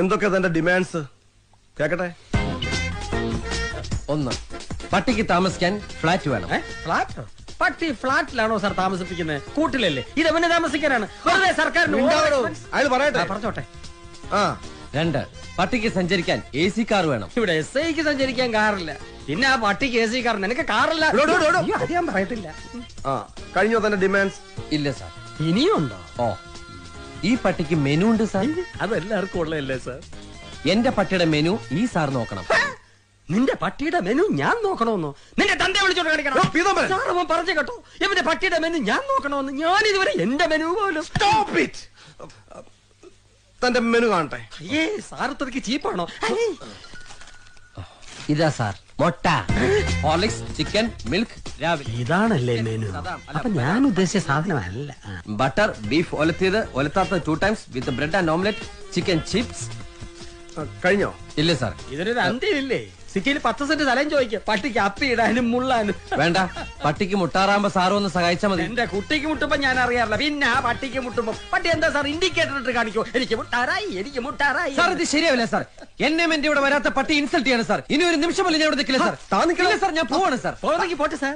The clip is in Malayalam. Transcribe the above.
എന്തൊക്കെ തന്റെ ഡിമാൻഡ്സ് കേക്കട്ടെ? 1. പട്ടിക്ക് താമസിക്കാൻ ഫ്ലാറ്റ് വേണം. ഫ്ലാറ്റ്? പട്ടി ഫ്ലാറ്റിലാണോ സാർ താമസിപ്പിക്കുന്നത്? കൂട്ടിലല്ലേ? ഇത് എവനെ താമസിക്കാനാണ്? സർക്കാരിന് അയാൾ പറയട്ടെ. പറഞ്ഞോട്ടെ. 2. പട്ടിക്ക് സഞ്ചരിക്കാൻ AC കാർ വേണം. ഇവിടെ SIക്ക് സഞ്ചരിക്കാൻ കാറില്ല, പിന്നെ ആ പട്ടിക്ക് AC കാർ. നിനക്ക് കാറില്ല? അത് ഞാൻ പറയത്തില്ല. കഴിഞ്ഞോ തന്റെ ഡിമാൻഡ്സ്? ഇല്ല സാർ. ഇനിയുണ്ടോ? ഈ പട്ടിക്ക് മെനു ഉണ്ട് സാർ. അതെല്ലാവർക്കും ഉള്ളതല്ലേ സാർ? എന്റെ പട്ടിയുടെ മെനു ഈ സാർ നോക്കണം. നിന്റെ പട്ടിയുടെ മെനു ഞാൻ നോക്കണമെന്നോ? നിന്റെ തന്റെ വിളിച്ചോണ്ട് കാണിക്കണം. പറഞ്ഞു കേട്ടോ, ഇവന്റെ പട്ടിയുടെ മെനു ഞാൻ നോക്കണമെന്ന്. ഞാൻ ഇതുവരെ എന്റെ മെനു പോലും. തന്റെ മെനു കാണട്ടെ. സാർ ഇത്രയ്ക്ക് ചീപ്പാണോ? ഇതാ സാർ. മുട്ട, ഹോർലിക്സ്, ചിക്കൻ, മിൽക്ക് രാവിലെ. ഇതാണല്ലേ മെനു? അപ്പൊ ഞാൻ ഉദ്ദേശിച്ച സാധനമല്ല. ബട്ടർ, ബീഫ് ഒലത്തിയത്, ഒലത്താത്ത 2 times with bread and omelette, chicken chips. കഴിഞ്ഞോ? ഇല്ല സാർ. ഇതിനൊരു അന്ത്യമില്ലേ? സിറ്റിയിൽ 10 സെന്റ് സ്ഥലം ചോദിക്കുക പട്ടിക്ക് അപ്പി ഇടാനും മുള്ളാനും. വേണ്ട, പട്ടിക്ക് മുട്ടാറാകുമ്പോ സാറും ഒന്ന് സഹായിച്ചാൽ മതി. എന്റെ കുട്ടിക്ക് മുട്ടുമ്പോ ഞാൻ അറിയാറില്ല, പിന്നെ ആ പട്ടിക്ക് മുട്ടുമ്പോ പട്ടി എന്താ സാർ ഇൻഡിക്കേറ്റർ ഇട്ട് കാണിക്കോ? എനിക്ക് മുട്ടാറായി, എനിക്ക് മുട്ടാറായി. സാർ ഇത് ശരിയാവില്ല സാർ. എന്നെ എന്റെ ഇവിടെ വരാത്ത പട്ടി ഇൻസൾട്ട് ചെയ്യാണ് സാർ. ഇനി ഒരു നിമിഷം ഞാൻ ഇവിടെ നിൽക്കില്ല സാർ. സാർ ഞാൻ പോവാണ് സാർ. പോട്ടെ സാർ.